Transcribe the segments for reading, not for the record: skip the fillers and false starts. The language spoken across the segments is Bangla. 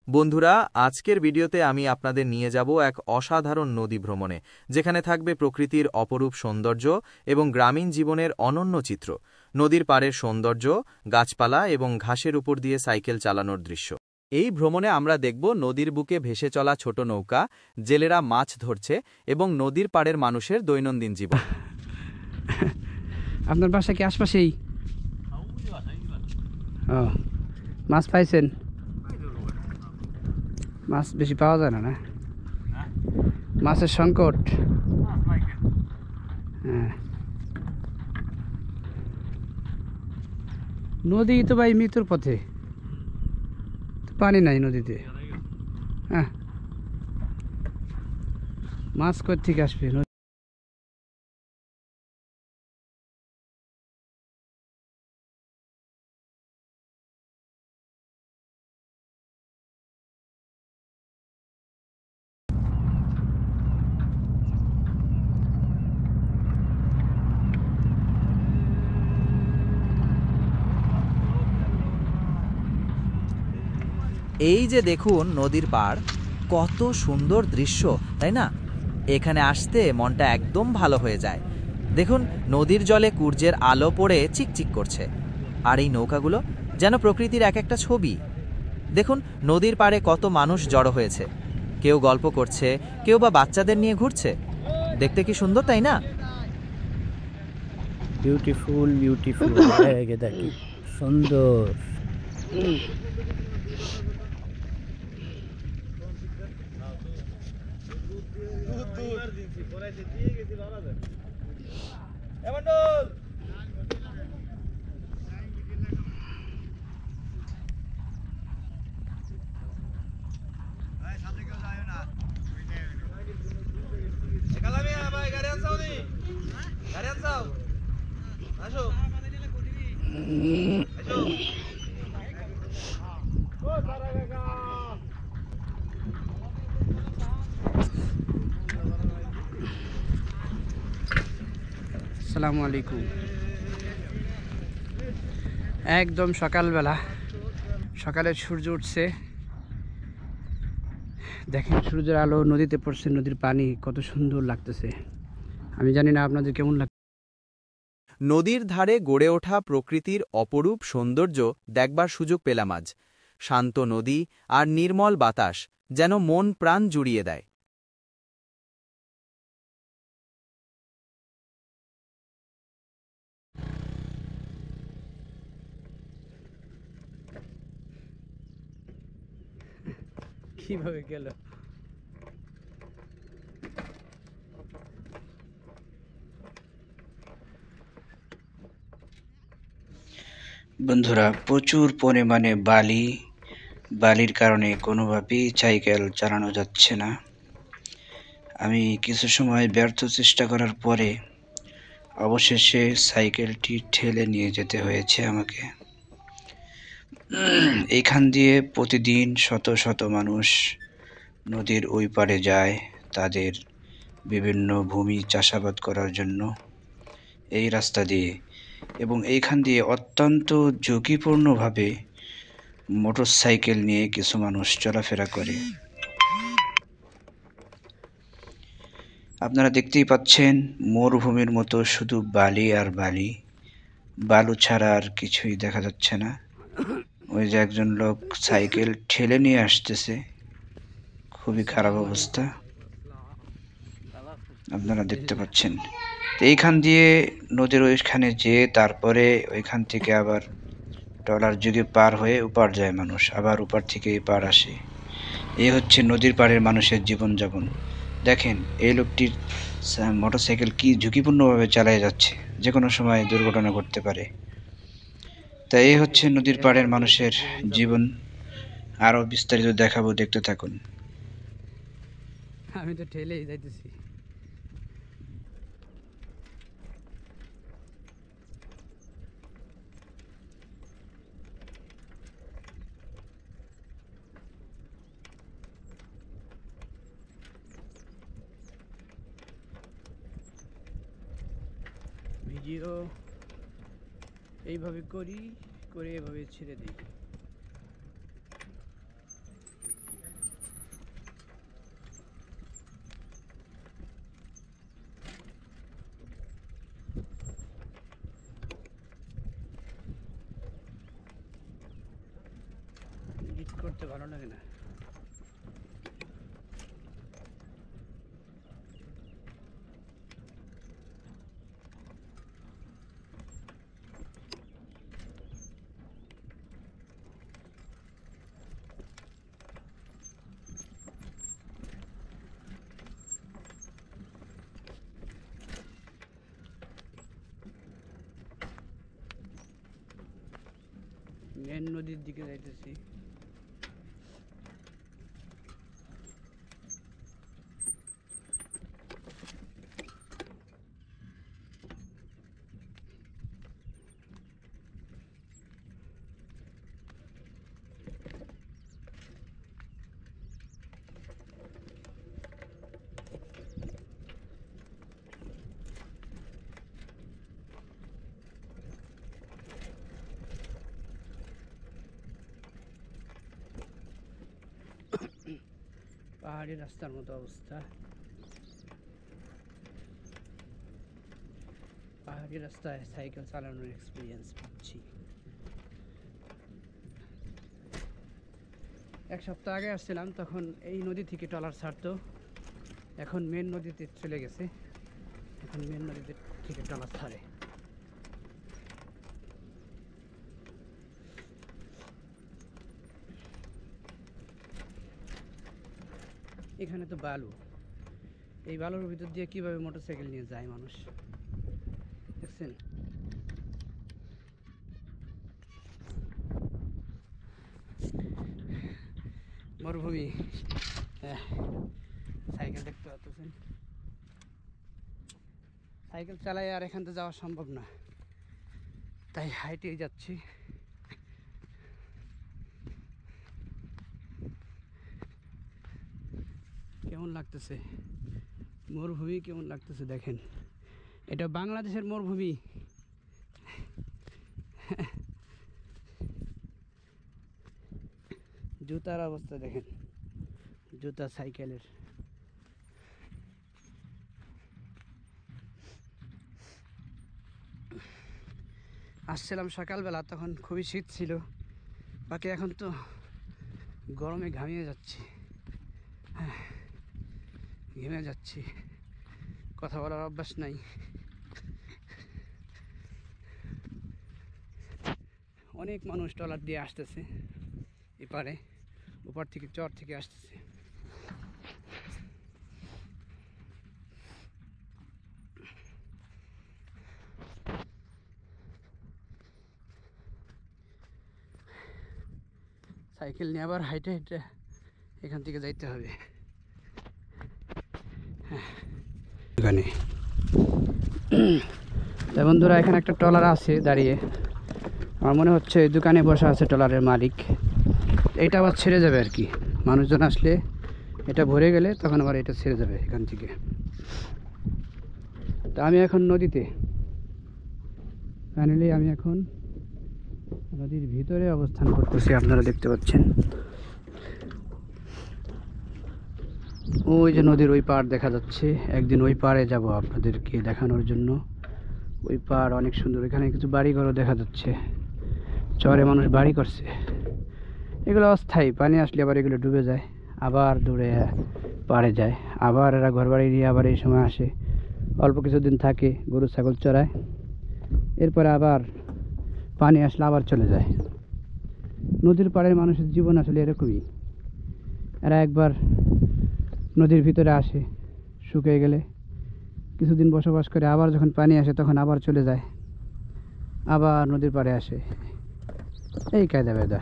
বন্ধুরা, আজকের ভিডিওতে আমি আপনাদের নিয়ে যাব এক অসাধারণ নদী ভ্রমণে, যেখানে থাকবে প্রকৃতির অপরূপ সৌন্দর্য এবং গ্রামীণ জীবনের অনন্য চিত্র। নদীর পাড়ের সৌন্দর্য, গাছপালা এবং ঘাসের উপর দিয়ে সাইকেল চালানোর দৃশ্য। এই ভ্রমণে আমরা দেখব নদীর বুকে ভেসে চলা ছোট নৌকা, জেলেরা মাছ ধরছে এবং নদীর পাড়ের মানুষের দৈনন্দিন জীবন। আপনার বাসা কি আশপাশেই? ও, মাছ পাইছেন? মাছ বেশি পাওয়া যায় না, না? মাছের সংকট। হ্যাঁ, নদী তো ভাই মৃত্যুর পথে, পানি নাই নদীতে। হ্যাঁ, মাছ কোথা থেকে আসবে? এই যে দেখুন নদীর পাড়, কত সুন্দর দৃশ্য, তাই না? এখানে আসতে মনটা একদম ভালো হয়ে যায়। দেখুন, নদীর জলে সূর্যের আলো পড়ে চিকচিক করছে, আর এই নৌকাগুলো যেন প্রকৃতির এক একটা ছবি। দেখুন, নদীর পাড়ে কত মানুষ জড়ো হয়েছে, কেউ গল্প করছে, কেউ বা বাচ্চাদের নিয়ে ঘুরছে। দেখতে কি সুন্দর, তাই না? বিউটিফুল বিউটিফুল জায়গা, দেখি সুন্দর। আসসালামু আলাইকুম। একদম সকালবেলা, সকালে সূর্য উঠছে। দেখেন সূর্যের আলো নদীতে পড়ছে, নদীর পানি কত সুন্দর লাগতেছে। আমি জানি না আপনাদের কেমন লাগছে। নদীর ধারে গড়ে ওঠা প্রকৃতির অপরূপ সৌন্দর্য দেখবার সুযোগ পেলাম আজ। শান্ত নদী আর নির্মল বাতাস যেন মন প্রাণ জুড়িয়ে দেয়। কিভাবে গেল? বন্ধুরা, প্রচুর পরিমাণে বালির কারণে কোনোভাবেই সাইকেল চালানো যাচ্ছে না। আমি কিছু সময় ব্যর্থ চেষ্টা করার পরে অবশেষে সাইকেলটি ঠেলে নিয়ে যেতে হয়েছে আমাকে। এইখান দিয়ে প্রতিদিন শত শত মানুষ নদীর ওই পারে যায় তাদের বিভিন্ন ভূমি চাষাবাদ করার জন্য এই রাস্তা দিয়ে, এবং এইখান দিয়ে অত্যন্ত ঝুঁকিপূর্ণভাবে মোটরসাইকেল নিয়ে কিছু মানুষ চলাফেরা করে। আপনারা দেখতেই পাচ্ছেন, মরুভূমির মতো শুধু বালি আর বালি, বালু ছাড়া আর কিছুই দেখা যাচ্ছে না। ওই যে একজন লোক সাইকেল ঠেলে নিয়ে আসতেছে, খুবই খারাপ অবস্থা আপনারা দেখতে পাচ্ছেন। এইখান দিয়ে নদীর ওইখানে যেয়ে তারপরে ওইখান থেকে আবার ট্রলার যুগে পার হয়ে ওপার যায় মানুষ, আবার ওপার থেকে এপার আসে। এই হচ্ছে নদীর পাড়ের মানুষের জীবনযাপন। দেখেন এই লোকটির মোটরসাইকেল কি ঝুঁকিপূর্ণভাবে চালিয়ে যাচ্ছে, যে কোনো সময় দুর্ঘটনা ঘটতে পারে। তাই এই হচ্ছে নদীর পাড়ের মানুষের জীবন। আরও বিস্তারিত দেখাবো, দেখতে থাকুন। আমি তো ঠেলেই যাইতেছি। ভিডিও এইভাবে করি, করে এভাবে ছেড়ে দিই। করতে ভালো লাগে না। মেন নদীর দিকে যাইতেছি। পাহাড়ি রাস্তার মতো অবস্থা। পাহাড়ি রাস্তায় সাইকেল চালানোর এক্সপিরিয়েন্স পাচ্ছি। এক সপ্তাহ আগে আসছিলাম, তখন এই নদী থেকে ট্রলার ছাড়তো। এখন মেন নদীতে চলে গেছে, এখন মেন নদীতে থেকে ট্রলার ছাড়ে। এখানে তো বালু, এই বালুর ভিতর দিয়ে কিভাবে মোটরসাইকেল নিয়ে যায় মানুষ, দেখছেন? মরুভূমি, সাইকেল দেখতে পাচ্ছেন। সাইকেল চালাই আর এখান থেকে যাওয়া সম্ভব না, তাই হাইটেই যাচ্ছি। কেমন লাগতেছে মরুভূমি, কেমন লাগতেছে দেখেন। এটা বাংলাদেশের মরুভূমি। জুতার অবস্থা দেখেন, জুতা সাইকেলের। আসছিলাম সকালবেলা, তখন খুবই শীত ছিল, বাকি এখন তো গরমে ঘামিয়ে যাচ্ছি। ঘেমে যাচ্ছি, কথা বলার অভ্যাস নাই। অনেক মানুষ ট্রলার দিয়ে আসতেছে এপারে, ওপার থেকে চর থেকে আসতেছে। সাইকেল নিয়ে আবার হাইটে হাইটে এখান থেকে যাইতে হবে। এখানে বন্ধুরা, এখানে একটা ট্রলার আছে দাঁড়িয়ে। আমার মনে হচ্ছে দোকানে বসা আছে ট্রলারের মালিক। এটা আবার ছেড়ে যাবে আর কি, মানুষজন আসলে এটা ভরে গেলে তখন আবার এটা ছেড়ে যাবে এখান থেকে। তো আমি এখন নদীতে, ফাইনালি আমি এখন নদীর ভিতরে অবস্থান করতেছি, আপনারা দেখতে পাচ্ছেন। ওই যে নদীর ওই পাড় দেখা যাচ্ছে, একদিন ওই পাড়ে যাব আপনাদেরকে দেখানোর জন্য। ওই পাড় অনেক সুন্দর, এখানে কিছু বাড়িঘরও দেখা যাচ্ছে, চরে মানুষ বাড়ি করছে। এগুলো অস্থায়ী, পানি আসলে আবার এগুলো ডুবে যায়, আবার দূরে পাড়ে যায়, আবার এরা ঘর বাড়ি নিয়ে আবার এই সময় আসে, অল্প কিছুদিন থাকে, গরু ছাগল চড়ায়, এরপরে আবার পানি আসলে আবার চলে যায়। নদীর পাড়ের মানুষের জীবন আসলে এরকমই, এরা একবার নদীর ভিতরে আসে, শুকিয়ে গেলে কিছুদিন বসবাস করে, আবার যখন পানি আসে তখন আবার চলে যায়, আবার নদীর পাড়ে আসে। এই কায়দা বেদা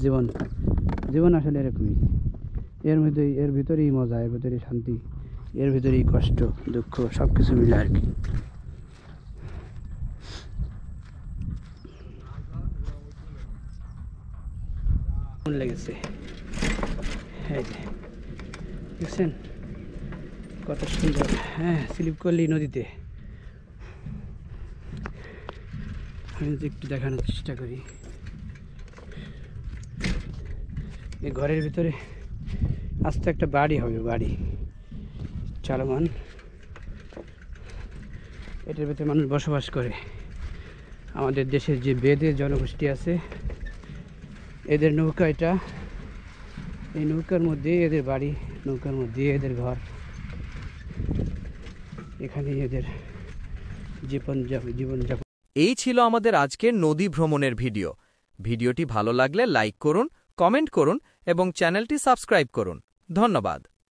জীবন, জীবন আসলে এরকমই। এর ভিতরেই মজা, এর ভিতরেই শান্তি, এর ভিতরেই কষ্ট দুঃখ সব কিছু মিলে আর কি। লেগেছে, দেখছেন কত সুন্দর। হ্যাঁ, স্লিপ করলি নদীতে। আমি যদি একটু দেখানোর চেষ্টা করি, এই ঘরের ভিতরে আস্তে একটা বাড়ি হবে, বাড়ি চলমান, এটার ভিতরে মানুষ বসবাস করে। আমাদের দেশের যে বেদে জনগোষ্ঠী আছে, এদের নৌকা এটা, এই নৌকার মধ্যেই এদের বাড়ি, নৌকার মধ্যেই এদের ঘর, এখানেই এদের জীবনযাপন। এই ছিল আমাদের আজকের নদী ভ্রমণের ভিডিও। ভিডিওটি ভালো লাগলে লাইক করুন, কমেন্ট করুন এবং চ্যানেলটি সাবস্ক্রাইব করুন। ধন্যবাদ।